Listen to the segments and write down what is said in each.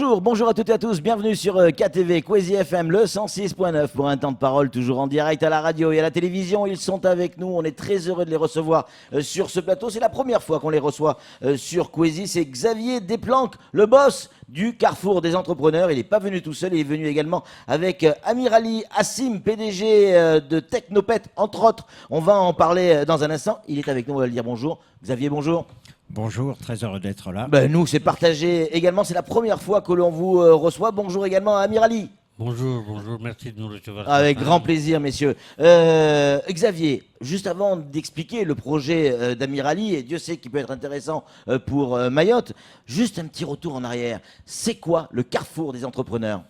Bonjour à toutes et à tous, bienvenue sur KTV, Kwezi FM, le 106.9 pour un temps de parole toujours en direct à la radio et à la télévision. Ils sont avec nous, on est très heureux de les recevoir sur ce plateau. C'est la première fois qu'on les reçoit sur Kwezi. C'est Xavier Desplanques, le boss du Carrefour des entrepreneurs. Il n'est pas venu tout seul, il est venu également avec Amir Ali Hassim, PDG de Technopet, entre autres. On va en parler dans un instant. Il est avec nous, on va le dire bonjour. Xavier, bonjour. Bonjour, très heureux d'être là. Nous, c'est partagé également. C'est la première fois que l'on vous reçoit. Bonjour également à Amir Ali. Bonjour, merci de nous recevoir. Avec grand plaisir, messieurs. Xavier, juste avant d'expliquer le projet d'Amir Ali, et Dieu sait qu'il peut être intéressant pour Mayotte, juste un petit retour en arrière. C'est quoi le Carrefour des entrepreneurs ?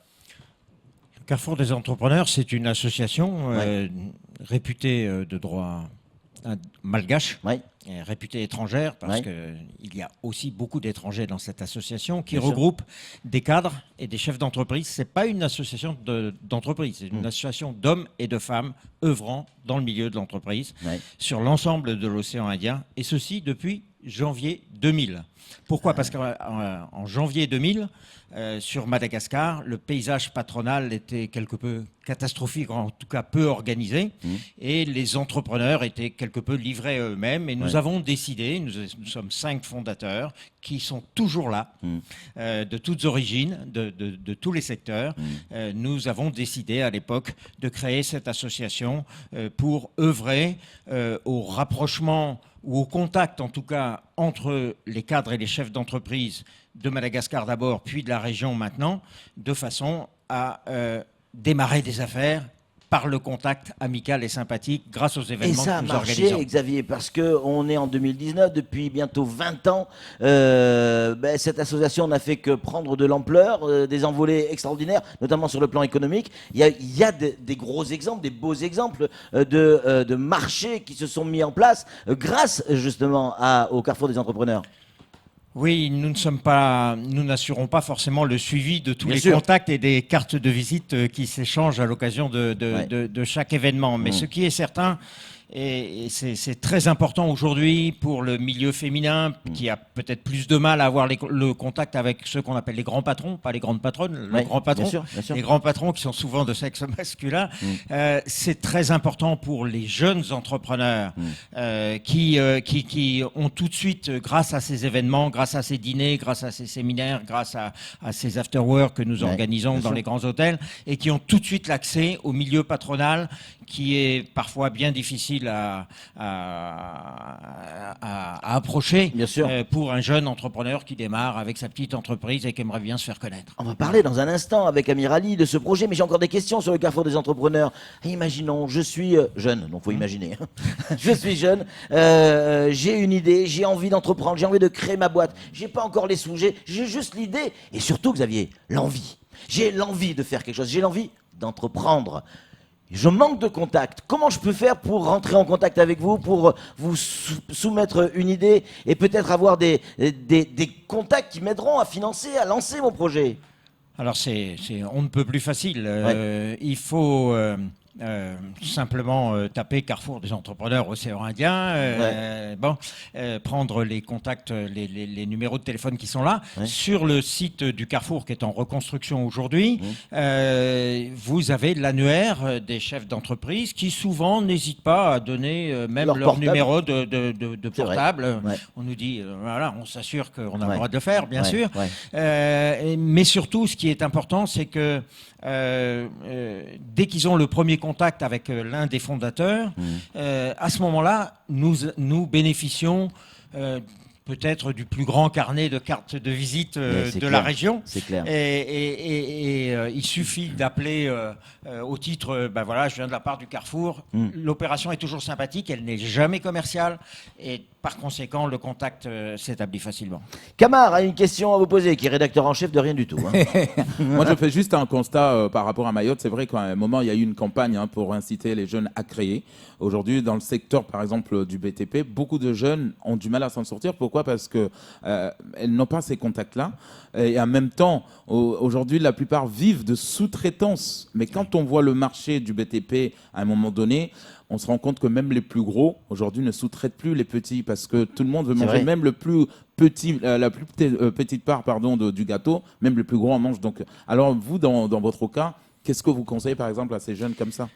Le Carrefour des entrepreneurs, c'est une association réputée de droit malgache, réputée étrangère, parce qu'il y a aussi beaucoup d'étrangers dans cette association, qui regroupe des cadres et des chefs d'entreprise. Ce n'est pas une association d'entreprise, c'est une association d'hommes et de femmes œuvrant dans le milieu de l'entreprise sur l'ensemble de l'océan Indien, et ceci depuis janvier 2000. Pourquoi ? Parce qu'en janvier 2000, sur Madagascar, le paysage patronal était quelque peu catastrophique, en tout cas peu organisé, et les entrepreneurs étaient quelque peu livrés à eux-mêmes. Et nous avons décidé, nous sommes 5 fondateurs qui sont toujours là, de toutes origines, de tous les secteurs. Nous avons décidé à l'époque de créer cette association pour œuvrer au rapprochement ou au contact en tout cas entre les cadres et les chefs d'entreprise de Madagascar d'abord, puis de la région maintenant, de façon à démarrer des affaires par le contact amical et sympathique grâce aux événements que nous organisons. Et ça a marché, Xavier, parce qu'on est en 2019, depuis bientôt 20 ans, cette association n'a fait que prendre de l'ampleur, des envolées extraordinaires, notamment sur le plan économique. Il y a des gros exemples, des beaux exemples de marchés qui se sont mis en place grâce justement au Carrefour des entrepreneurs. Oui, nous n'assurons pas forcément le suivi de tous les contacts et des cartes de visite qui s'échangent à l'occasion de chaque événement. Mais ce qui est certain, et c'est très important aujourd'hui pour le milieu féminin qui a peut-être plus de mal à avoir le contact avec ceux qu'on appelle les grands patrons, pas les grandes patronnes, les grands patrons, bien sûr. Les grands patrons qui sont souvent de sexe masculin. C'est très important pour les jeunes entrepreneurs qui ont tout de suite, grâce à ces événements, grâce à ces dîners, grâce à ces séminaires, grâce à ces after-work que nous organisons dans les grands hôtels, et qui ont tout de suite l'accès au milieu patronal qui est parfois bien difficile à approcher pour un jeune entrepreneur qui démarre avec sa petite entreprise et qui aimerait bien se faire connaître. On va parler dans un instant avec Amir Ali de ce projet, mais j'ai encore des questions sur le Carrefour des entrepreneurs. Imaginons, je suis jeune, donc il faut imaginer. Je suis jeune, j'ai une idée, j'ai envie d'entreprendre, j'ai envie de créer ma boîte. J'ai pas encore les sous, j'ai juste l'idée. Et surtout, Xavier, l'envie. J'ai l'envie de faire quelque chose, j'ai l'envie d'entreprendre. Je manque de contact. Comment je peux faire pour rentrer en contact avec vous, pour vous soumettre une idée et peut-être avoir des contacts qui m'aideront à financer, à lancer mon projet ? Alors on ne peut plus facile. Il faut simplement taper Carrefour des entrepreneurs Océan Indien, prendre les contacts, les numéros de téléphone qui sont là. Sur le site du Carrefour qui est en reconstruction aujourd'hui, vous avez l'annuaire des chefs d'entreprise qui souvent n'hésitent pas à donner même leur numéro de portable. On nous dit, on s'assure qu'on a le droit de le faire, bien sûr. Mais surtout, ce qui est important, c'est que dès qu'ils ont le premier contact avec l'un des fondateurs, à ce moment-là, nous bénéficions peut-être du plus grand carnet de cartes de visite la région. C'est clair. Et il suffit d'appeler au titre, je viens de la part du Carrefour. L'opération est toujours sympathique, elle n'est jamais commerciale. Et par conséquent, le contact s'établit facilement. Kamar a une question à vous poser, qui est rédacteur en chef de rien du tout. Moi, je fais juste un constat par rapport à Mayotte. C'est vrai qu'à un moment, il y a eu une campagne pour inciter les jeunes à créer. Aujourd'hui, dans le secteur, par exemple, du BTP, beaucoup de jeunes ont du mal à s'en sortir. Pourquoi ? Parce qu'elles n'ont pas ces contacts-là. Et en même temps, aujourd'hui, la plupart vivent de sous-traitance. Mais quand on voit le marché du BTP, à un moment donné, on se rend compte que même les plus gros, aujourd'hui, ne sous-traitent plus les petits parce que tout le monde veut manger même le plus petit, la plus petite part du gâteau, même le plus gros en mange. Donc, alors, vous, dans votre cas, qu'est-ce que vous conseillez, par exemple, à ces jeunes comme ça ?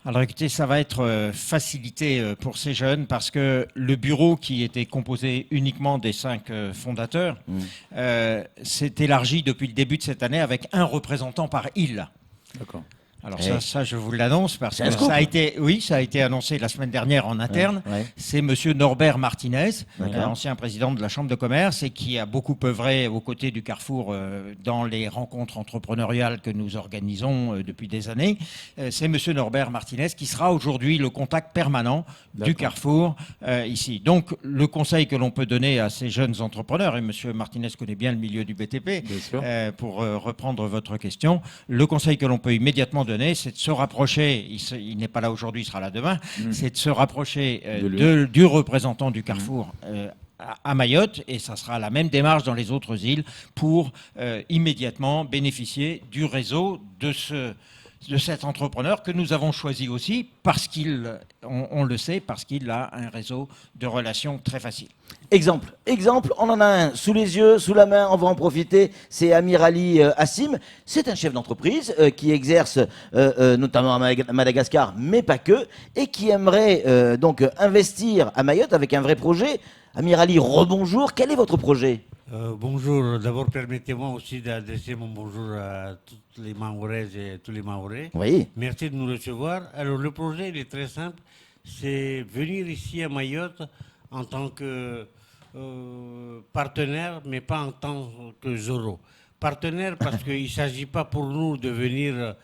Alors écoutez, ça va être facilité pour ces jeunes parce que le bureau qui était composé uniquement des 5 fondateurs s'est élargi depuis le début de cette année avec un représentant par île. D'accord. Alors ça, je vous l'annonce parce que ça a été annoncé la semaine dernière en interne. C'est Monsieur Norbert Martinez, ancien président de la Chambre de commerce et qui a beaucoup œuvré aux côtés du Carrefour dans les rencontres entrepreneuriales que nous organisons depuis des années. C'est Monsieur Norbert Martinez qui sera aujourd'hui le contact permanent du Carrefour ici. Donc le conseil que l'on peut donner à ces jeunes entrepreneurs, et Monsieur Martinez connaît bien le milieu du BTP, pour reprendre votre question, le conseil que l'on peut immédiatement donner, c'est de se rapprocher, il n'est pas là aujourd'hui, il sera là demain, c'est de se rapprocher du représentant du Carrefour à Mayotte, et ça sera la même démarche dans les autres îles pour immédiatement bénéficier du réseau de cet entrepreneur que nous avons choisi aussi parce on le sait, parce qu'il a un réseau de relations très facile. Exemple, on en a un sous les yeux, sous la main, on va en profiter, c'est Amir Ali Hassim. C'est un chef d'entreprise qui exerce notamment à Madagascar, mais pas que, et qui aimerait donc investir à Mayotte avec un vrai projet. Amir Ali, rebonjour, quel est votre projet ? Bonjour, d'abord permettez-moi aussi d'adresser mon bonjour à toutes les Mahorais et tous les Mahorais. Oui. Merci de nous recevoir. Alors le projet il est très simple, c'est venir ici à Mayotte en tant que partenaire, mais pas en tant que Zoro. Partenaire parce qu'il ne s'agit pas pour nous de venir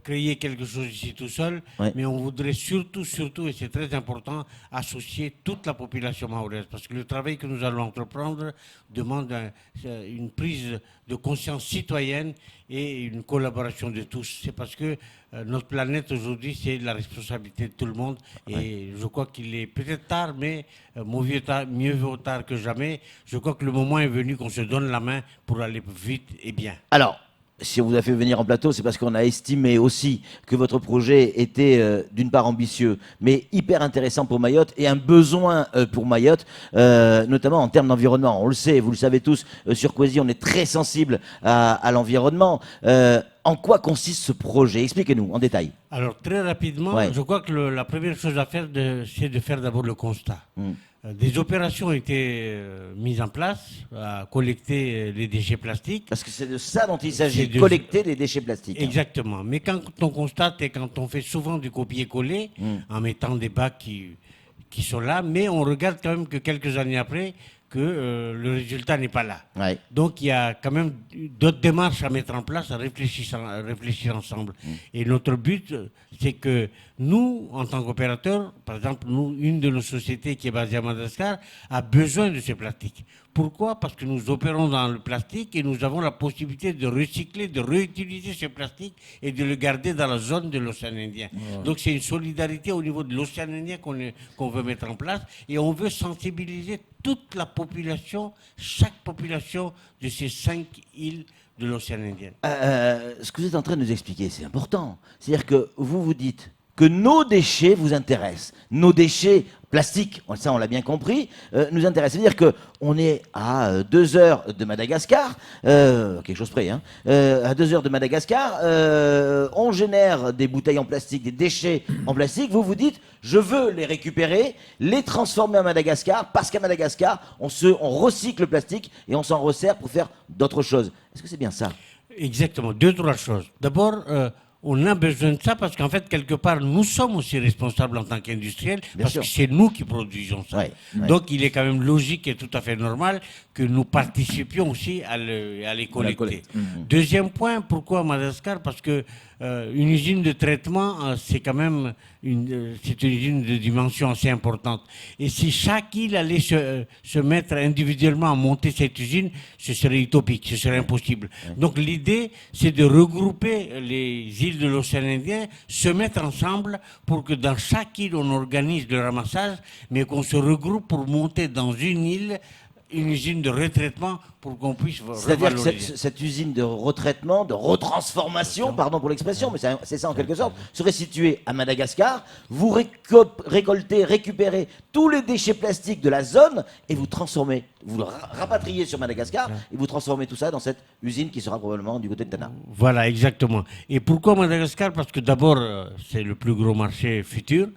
créer quelque chose ici tout seul, mais on voudrait surtout, et c'est très important, associer toute la population mahoraise, parce que le travail que nous allons entreprendre demande une prise de conscience citoyenne et une collaboration de tous. C'est parce que notre planète aujourd'hui, c'est la responsabilité de tout le monde, et je crois qu'il est peut-être tard, mais mieux vaut tard que jamais. Je crois que le moment est venu qu'on se donne la main pour aller vite et bien. Alors, si on vous a fait venir en plateau, c'est parce qu'on a estimé aussi que votre projet était d'une part ambitieux, mais hyper intéressant pour Mayotte et un besoin pour Mayotte, notamment en termes d'environnement. On le sait, vous le savez tous, sur Quasi, on est très sensible à l'environnement. En quoi consiste ce projet? Expliquez-nous en détail. Alors très rapidement, je crois que la première chose à faire, c'est de faire d'abord le constat. Des opérations ont été mises en place à collecter les déchets plastiques. Parce que c'est de ça dont il s'agit, collecter les déchets plastiques. Exactement. Mais quand on constate et quand on fait souvent du copier-coller, en mettant des bacs qui sont là, mais on regarde quand même que quelques années après, que le résultat n'est pas là. Donc il y a quand même d'autres démarches à mettre en place, à réfléchir ensemble. Et notre but, c'est que nous, en tant qu'opérateurs, par exemple, une de nos sociétés qui est basée à Madagascar, a besoin de ces plastiques. Pourquoi? Parce que nous opérons dans le plastique et nous avons la possibilité de recycler, de réutiliser ce plastique et de le garder dans la zone de l'océan Indien. Donc c'est une solidarité au niveau de l'océan Indien qu'on veut mettre en place, et on veut sensibiliser toute la population, chaque population de ces 5 îles de l'océan Indien. Ce que vous êtes en train de nous expliquer, c'est important. C'est-à-dire que vous vous dites que nos déchets vous intéressent. Nos déchets plastiques, ça on l'a bien compris, nous intéressent. C'est-à-dire qu'on est à 2 heures de Madagascar, quelque chose près, hein, à 2 heures de Madagascar, on génère des bouteilles en plastique, des déchets en plastique. Vous vous dites, je veux les récupérer, les transformer à Madagascar, parce qu'à Madagascar, on recycle le plastique et on s'en resserre pour faire d'autres choses. Est-ce que c'est bien ça? Exactement, 2-3 choses. D'abord, on a besoin de ça parce qu'en fait, quelque part, nous sommes aussi responsables en tant qu'industriels parce que c'est nous qui produisons ça. Donc, il est quand même logique et tout à fait normal que nous participions aussi à les collecter. Deuxième point, pourquoi Madagascar? Parce que une usine de traitement, c'est quand même c'est une usine de dimension assez importante. Et si chaque île allait se mettre individuellement à monter cette usine, ce serait utopique, ce serait impossible. Donc l'idée, c'est de regrouper les îles de l'océan Indien, se mettre ensemble pour que dans chaque île, on organise le ramassage, mais qu'on se regroupe pour monter dans une île une usine de retraitement pour qu'on puisse c'est-à-dire que revaloriser. cette usine de retraitement, de retransformation, pardon pour l'expression, mais c'est ça en quelque sorte, serait située à Madagascar. Vous récoltez, récupérez tous les déchets plastiques de la zone et vous transformez, vous le rapatriez sur Madagascar et vous transformez tout ça dans cette usine qui sera probablement du côté de Tana. Voilà, exactement. Et pourquoi Madagascar? Parce que d'abord, c'est le plus gros marché futur.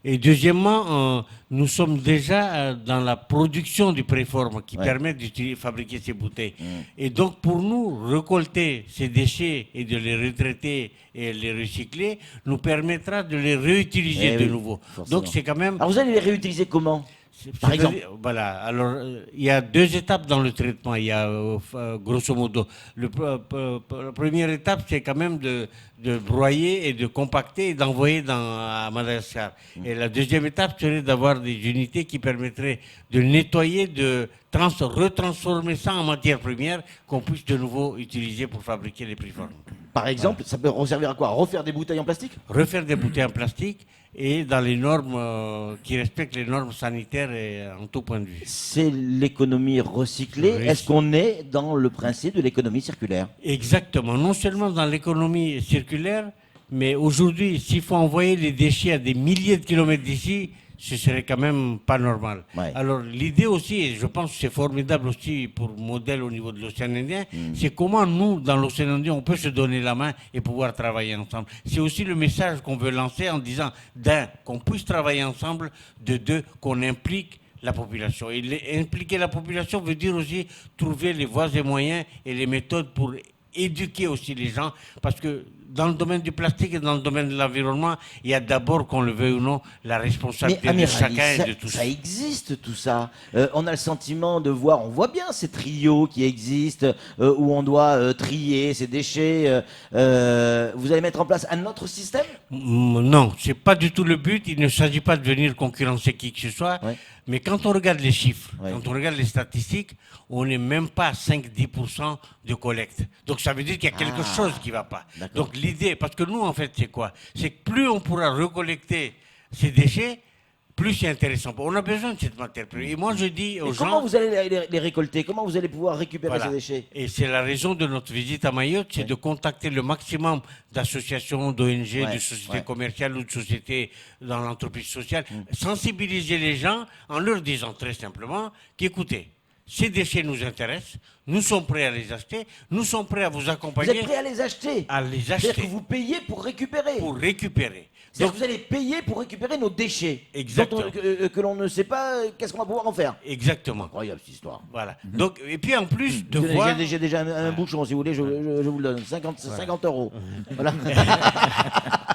Et deuxièmement, nous sommes déjà dans la production du préforme qui permet de fabriquer ces bouteilles. Et donc, pour nous, récolter ces déchets et de les retraiter et les recycler nous permettra de les réutiliser de nouveau. Forcément. Donc, c'est quand même... Alors vous allez les réutiliser comment? Par exemple. Voilà. Alors, il y a 2 étapes dans le traitement. Il y a, grosso modo, la première étape, c'est quand même de broyer et de compacter et d'envoyer à Madagascar. Et la deuxième étape serait d'avoir des unités qui permettraient de nettoyer, de retransformer ça en matière première qu'on puisse de nouveau utiliser pour fabriquer les préformes. Par exemple, ça peut servir à quoi? Refaire des bouteilles en plastique? Refaire des bouteilles en plastique et dans les normes qui respectent les normes sanitaires et en tout point de vue. C'est l'économie recyclée. Est-ce qu'on est dans le principe de l'économie circulaire? Exactement. Non seulement dans l'économie circulaire, mais aujourd'hui, s'il faut envoyer les déchets à des milliers de kilomètres d'ici, ce serait quand même pas normal. Ouais. Alors l'idée aussi, et je pense que c'est formidable aussi pour modèle au niveau de l'océan Indien, c'est comment nous, dans l'océan Indien, on peut se donner la main et pouvoir travailler ensemble. C'est aussi le message qu'on veut lancer en disant, d'un, qu'on puisse travailler ensemble, de deux, qu'on implique la population. Et impliquer la population veut dire aussi trouver les voies et moyens et les méthodes pour éduquer aussi les gens, parce que dans le domaine du plastique et dans le domaine de l'environnement, il y a d'abord, qu'on le veuille ou non, la responsabilité de chacun et de tous. Ça existe tout ça. On a le sentiment de voir, on voit bien ces trios qui existent, où on doit trier ces déchets. Vous allez mettre en place un autre système? Non, c'est pas du tout le but. Il ne s'agit pas de venir concurrencer qui que ce soit. Ouais. Mais quand on regarde les chiffres, Ouais. quand on regarde les statistiques, on n'est même pas à 5-10% de collecte. Donc ça veut dire qu'il y a quelque chose qui ne va pas. D'accord. Donc l'idée, parce que nous en fait c'est quoi? C'est que plus on pourra recollecter ces déchets, plus c'est intéressant. On a besoin de cette matière première. Et moi je dis aux Et gens... comment vous allez les récolter? Comment vous allez pouvoir récupérer Voilà. ces déchets? Et c'est la raison de notre visite à Mayotte, c'est de contacter le maximum d'associations, d'ONG, de sociétés commerciales ou de sociétés dans l'entreprise sociale, sensibiliser les gens en leur disant très simplement qu'écoutez, ces déchets nous intéressent, nous sommes prêts à les acheter, nous sommes prêts à vous Vous accompagner êtes prêt à les acheter? à les C'est-à-dire acheter que vous payez pour récupérer. pour récupérer. C'est-à-dire que vous allez payer pour récupérer nos déchets. Exactement. Que l'on ne sait pas qu'est-ce qu'on va pouvoir en faire. Exactement. Incroyable cette histoire. Voilà. Donc, et puis en plus de voir... J'ai déjà un bouchon, si vous voulez, je vous le donne. 50 euros. Voilà.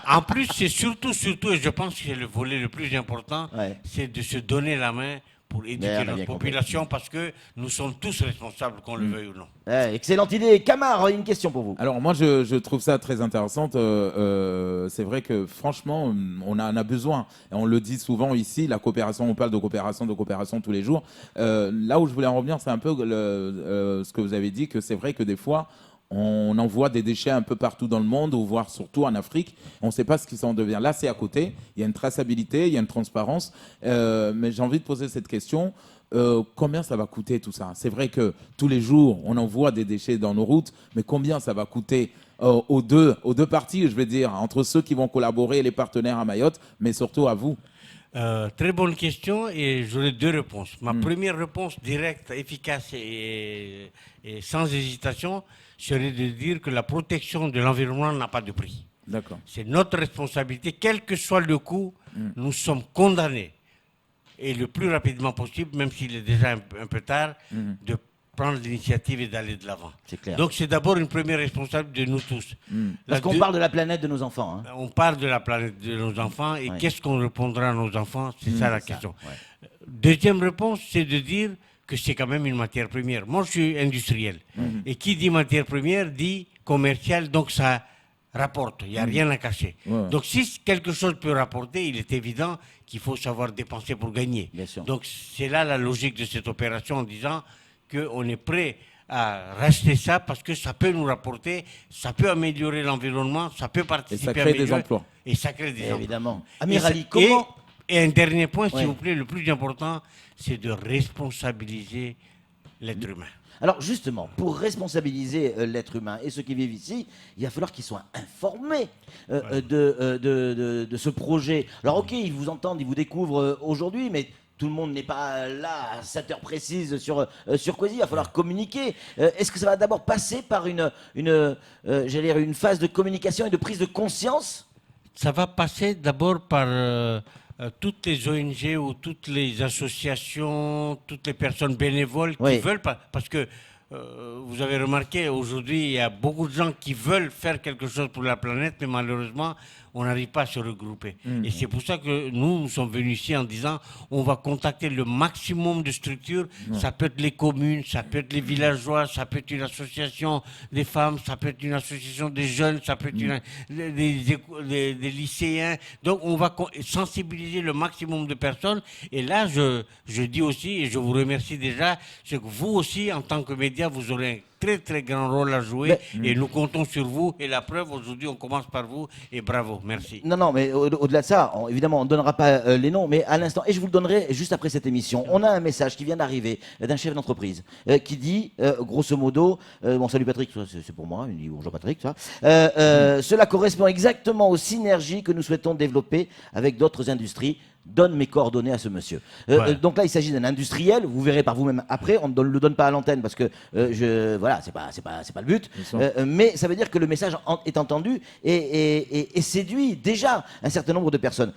En plus, c'est surtout, et je pense que c'est le volet le plus important, c'est de se donner la main pour éduquer notre population, parce que nous sommes tous responsables, qu'on le veuille ou non. Excellente idée. Camar, une question pour vous. Alors moi, je trouve ça très intéressant. C'est vrai que franchement, on en a besoin. Et on le dit souvent ici, la coopération, on parle de coopération tous les jours. Là où je voulais en revenir, c'est un peu ce que vous avez dit, que c'est vrai que des fois, on envoie des déchets un peu partout dans le monde, ou voire surtout en Afrique. On ne sait pas ce qui s'en devient. Là, c'est à côté. Il y a une traçabilité, il y a une transparence. Mais j'ai envie de poser cette question. Combien ça va coûter tout ça? C'est vrai que tous les jours, on envoie des déchets dans nos routes, mais combien ça va coûter aux deux parties, je vais dire, entre ceux qui vont collaborer, les partenaires à Mayotte, mais surtout à vous? Très bonne question, et j'aurai 2 réponses. Ma première réponse directe, efficace et sans hésitation serait de dire que la protection de l'environnement n'a pas de prix. D'accord. C'est notre responsabilité, quel que soit le coût, nous sommes condamnés, et le plus rapidement possible, même s'il est déjà un peu tard, de prendre l'initiative et d'aller de l'avant. C'est clair. Donc c'est d'abord une première responsabilité de nous tous. Parce qu'on parle de la planète de nos enfants. Hein. On parle de la planète de nos enfants, et qu'est-ce qu'on répondra à nos enfants? C'est ça la question. Deuxième réponse, c'est de dire que c'est quand même une matière première. Moi, je suis industriel. Et qui dit matière première dit commercial, donc ça rapporte. Il n'y a rien à cacher. Donc si quelque chose peut rapporter, il est évident qu'il faut savoir dépenser pour gagner. Bien sûr. Donc c'est là la logique de cette opération, en disant qu'on est prêt à racheter ça parce que ça peut nous rapporter, ça peut améliorer l'environnement, ça peut participer Et ça à crée des emplois. Et ça crée des emplois. Évidemment. Amir Ali, comment... Et un dernier point, s'il vous plaît, le plus important, c'est de responsabiliser l'être humain. Alors justement, pour responsabiliser l'être humain et ceux qui vivent ici, il va falloir qu'ils soient informés de ce projet. Alors ok, ils vous entendent, ils vous découvrent aujourd'hui, mais tout le monde n'est pas là à 7 heures précises sur Cozy, il va falloir communiquer. Est-ce que ça va d'abord passer par j'allais dire une phase de communication et de prise de conscience? Ça va passer d'abord par toutes les ONG ou toutes les associations, toutes les personnes bénévoles qui veulent, parce que vous avez remarqué, aujourd'hui, il y a beaucoup de gens qui veulent faire quelque chose pour la planète, mais malheureusement, on n'arrive pas à se regrouper. Et c'est pour ça que nous sommes venus ici en disant, on va contacter le maximum de structures. Ça peut être les communes, ça peut être les villageois, ça peut être une association des femmes, ça peut être une association des jeunes, ça peut être des lycéens. Donc, on va sensibiliser le maximum de personnes. Et là, je dis aussi, et je vous remercie déjà, c'est que vous aussi, en tant que médias, vous aurez un très très grand rôle à jouer et nous comptons sur vous. Et la preuve, aujourd'hui, on commence par vous et bravo, merci. Non, mais au-delà de ça, évidemment, on ne donnera pas les noms, mais à l'instant, et je vous le donnerai juste après cette émission, on a un message qui vient d'arriver d'un chef d'entreprise qui dit, grosso modo, bon salut Patrick, c'est pour moi, il dit bonjour Patrick, cela correspond exactement aux synergies que nous souhaitons développer avec d'autres industries. Donne mes coordonnées à ce monsieur. Donc là, il s'agit d'un industriel. Vous verrez par vous-même après. On ne le donne pas à l'antenne parce que voilà, c'est pas le but. Mais ça veut dire que le message est entendu et séduit déjà un certain nombre de personnes.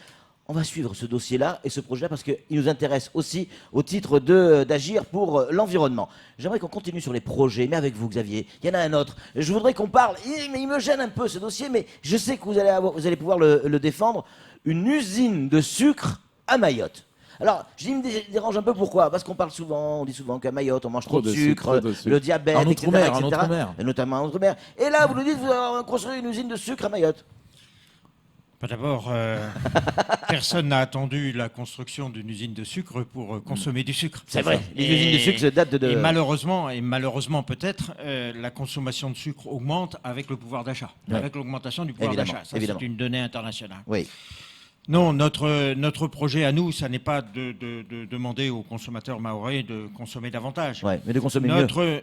On va suivre ce dossier-là et ce projet-là parce qu'il nous intéresse aussi au titre d'agir pour l'environnement. J'aimerais qu'on continue sur les projets, mais avec vous, Xavier. Il y en a un autre. Je voudrais qu'on parle, mais il me gêne un peu ce dossier, mais je sais que vous allez pouvoir le défendre. Une usine de sucre à Mayotte. Alors, je dis, il me dérange un peu, pourquoi? Parce qu'on on dit souvent qu'à Mayotte, on mange trop de sucre, le diabète, etc. Et notamment en Outre-mer. Et là, vous nous dites, vous allez construire une usine de sucre à Mayotte. D'abord, personne n'a attendu la construction d'une usine de sucre pour consommer du sucre. C'est vrai, les usines de sucre datent de... Et malheureusement peut-être, la consommation de sucre augmente avec le pouvoir d'achat, avec l'augmentation du pouvoir d'achat. Ça, c'est une donnée internationale. Oui. Non, notre projet à nous, ça n'est pas de demander aux consommateurs mahorais de consommer davantage. Ouais, mais de consommer mieux.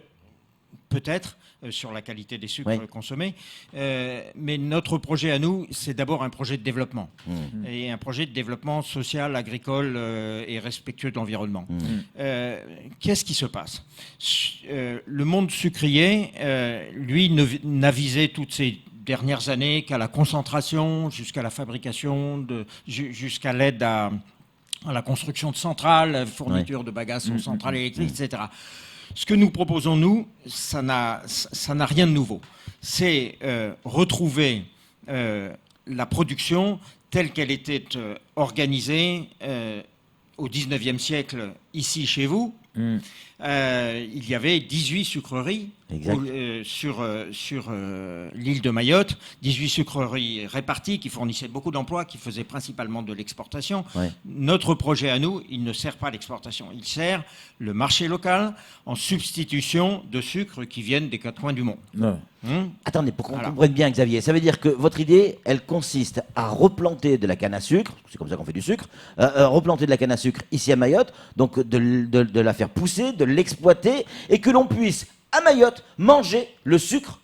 Peut-être, sur la qualité des sucres consommés. Mais notre projet à nous, c'est d'abord un projet de développement. Et un projet de développement social, agricole et respectueux de l'environnement. Qu'est-ce qui se passe? Le monde sucrier, lui, n'a visé toutes ces dernières années qu'à la concentration, jusqu'à la fabrication, jusqu'à l'aide à la construction de centrales, fourniture de bagages aux centrales électriques, etc. Ce que nous proposons, nous, ça n'a rien de nouveau. C'est retrouver la production telle qu'elle était organisée au XIXe siècle, ici chez vous. Il y avait 18 sucreries sur l'île de Mayotte, 18 sucreries réparties qui fournissaient beaucoup d'emplois, qui faisaient principalement de l'exportation. Notre projet à nous, il ne sert pas à l'exportation, il sert le marché local en substitution de sucres qui viennent des quatre coins du monde. Attendez, pour qu'on comprenne bien, Xavier, ça veut dire que votre idée, elle consiste à replanter de la canne à sucre, c'est comme ça qu'on fait du sucre, replanter de la canne à sucre ici à Mayotte, donc de la faire pousser, de l'exploiter, et que l'on puisse, à Mayotte, manger le sucre,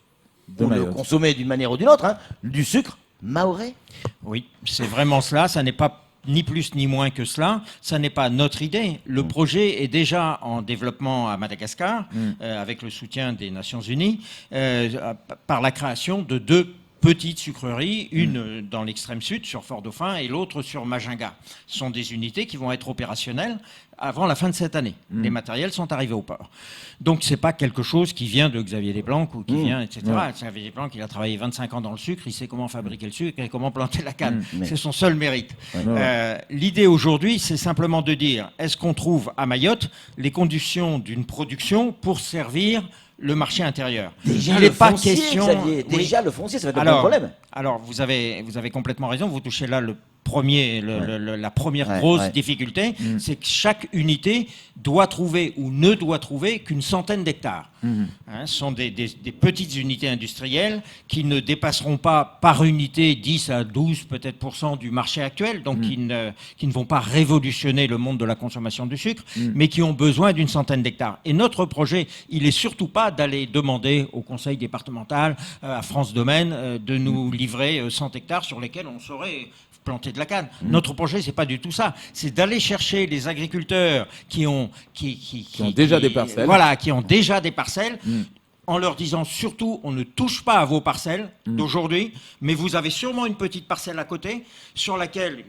ou le consommer d'une manière ou d'une autre, du sucre mahorais. Oui, c'est vraiment cela, ça n'est pas ni plus ni moins que cela. Ça n'est pas notre idée. Le projet est déjà en développement à Madagascar, avec le soutien des Nations Unies, par la création de 2 petites sucreries, une dans l'extrême sud, sur Fort-Dauphin, et l'autre sur Majinga. Ce sont des unités qui vont être opérationnelles avant la fin de cette année. Les matériels sont arrivés au port. Donc, ce n'est pas quelque chose qui vient de Xavier Desplanques ou qui vient, etc. Xavier Desplanques, il a travaillé 25 ans dans le sucre, il sait comment fabriquer le sucre et comment planter la canne. C'est son seul mérite. L'idée aujourd'hui, c'est simplement de dire, est-ce qu'on trouve à Mayotte les conditions d'une production pour servir le marché intérieur? Déjà, le foncier, Xavier. Déjà, le foncier, ça va être un problème. Alors, vous avez complètement raison. Vous touchez là le la première grosse difficulté, c'est que chaque unité doit trouver ou ne doit trouver qu'une centaine d'hectares. Ce sont des petites unités industrielles qui ne dépasseront pas par unité 10 à 12 peut-être % du marché actuel, donc qui ne vont pas révolutionner le monde de la consommation du sucre, mais qui ont besoin d'une centaine d'hectares. Et notre projet, il n'est surtout pas d'aller demander au conseil départemental, à France Domaine, de nous livrer 100 hectares sur lesquels on saurait planter de la canne. Notre projet, c'est pas du tout ça. C'est d'aller chercher les agriculteurs qui ont déjà des parcelles. Voilà, qui ont déjà des parcelles. En leur disant surtout, on ne touche pas à vos parcelles d'aujourd'hui, mais vous avez sûrement une petite parcelle à côté sur laquelle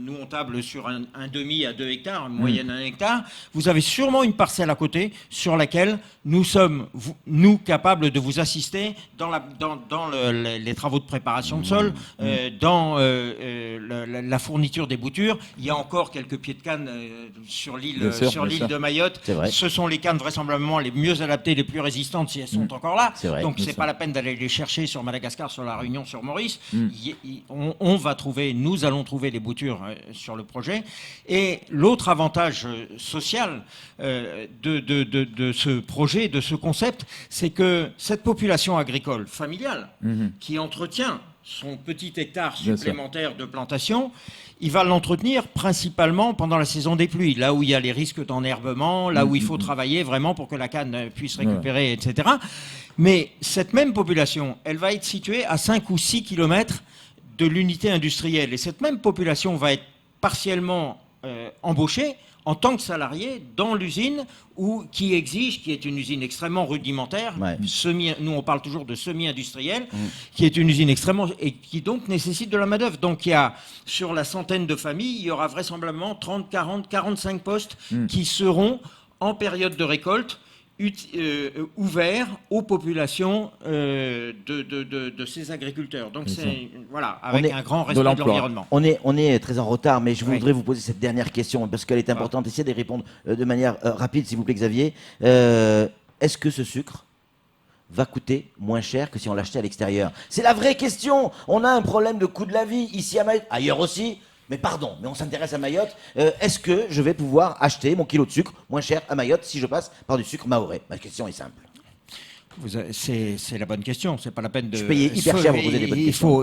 nous on table sur un demi à 2 hectares, une moyenne 1 hectare. Vous avez sûrement une parcelle à côté sur laquelle nous sommes, nous, capables de vous assister dans les travaux de préparation de sol, dans la fourniture des boutures. Il y a encore quelques pieds de canne sur l'île de Mayotte. Ce sont les cannes vraisemblablement les mieux adaptées, les plus résistantes si elles sont encore là. Donc c'est pas la peine d'aller les chercher sur Madagascar, sur la Réunion, sur Maurice. On va trouver, nous allons trouver les boutures sur le projet. Et l'autre avantage social de ce projet, de ce concept, c'est que cette population agricole familiale qui entretient son petit hectare supplémentaire de plantation, il va l'entretenir principalement pendant la saison des pluies, là où il y a les risques d'enherbement, là où il faut travailler vraiment pour que la canne puisse récupérer, etc. Mais cette même population, elle va être située à 5 ou 6 kilomètres de l'unité industrielle. Et cette même population va être partiellement embauchée en tant que salarié dans l'usine qui est une usine extrêmement rudimentaire, nous on parle toujours de semi-industrielle, qui est une usine extrêmement, et qui donc nécessite de la main-d'œuvre. Donc il y a, sur la centaine de familles, il y aura vraisemblablement 30, 40, 45 postes qui seront en période de récolte ouvert aux populations de ces agriculteurs. Donc c'est avec un grand respect de l'environnement. On est très en retard, mais je voudrais vous poser cette dernière question parce qu'elle est importante. Essayez d'y répondre de manière rapide, s'il vous plaît, Xavier. Est-ce que ce sucre va coûter moins cher que si on l'achetait à l'extérieur? C'est la vraie question. On a un problème de coût de la vie ici à Mayotte, ailleurs aussi. Mais pardon, mais on s'intéresse à Mayotte. Est-ce que je vais pouvoir acheter mon kilo de sucre moins cher à Mayotte si je passe par du sucre mahorais? Ma question est simple. C'est la bonne question. C'est pas la peine de. Je payais hyper cher pour poser des bonnes questions.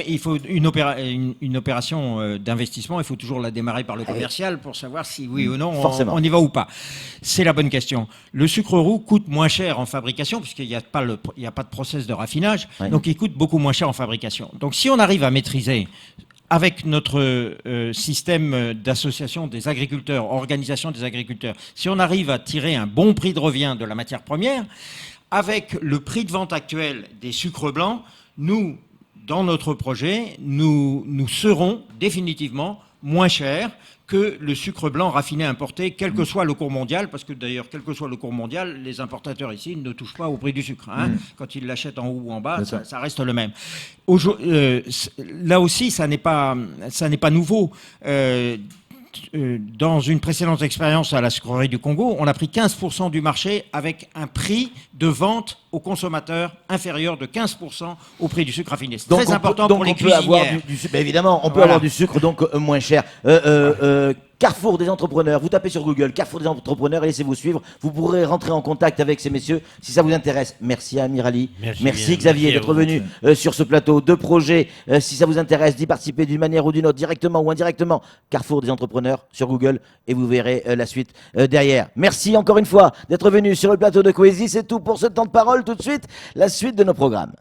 Il faut une opération d'investissement. Il faut toujours la démarrer par le commercial pour savoir si oui ou non on y va ou pas. C'est la bonne question. Le sucre roux coûte moins cher en fabrication puisqu'il n'y a pas de process de raffinage. Donc il coûte beaucoup moins cher en fabrication. Donc si on arrive à maîtriser avec notre système d'association des agriculteurs, organisation des agriculteurs, si on arrive à tirer un bon prix de revient de la matière première, avec le prix de vente actuel des sucres blancs, nous, dans notre projet, nous serons définitivement moins chers que le sucre blanc raffiné importé, quel que soit le cours mondial, parce que d'ailleurs, quel que soit le cours mondial, les importateurs ici ne touchent pas au prix du sucre. Quand ils l'achètent en haut ou en bas, ça reste le même. Là aussi, ça n'est pas nouveau. Dans une précédente expérience à la sucrerie du Congo, on a pris 15% du marché avec un prix de vente aux consommateurs inférieur de 15% au prix du sucre raffiné. C'est très important pour les cuisinières. Évidemment, on peut avoir du sucre donc moins cher. Carrefour des entrepreneurs, vous tapez sur Google Carrefour des entrepreneurs et laissez-vous suivre. Vous pourrez rentrer en contact avec ces messieurs si ça vous intéresse. Merci à Amir Ali. Merci Xavier d'être venu sur ce plateau de projet. Si ça vous intéresse d'y participer d'une manière ou d'une autre, directement ou indirectement, Carrefour des entrepreneurs sur Google et vous verrez la suite derrière. Merci encore une fois d'être venu sur le plateau de Coésie. C'est tout pour ce temps de parole. Tout de suite, la suite de nos programmes.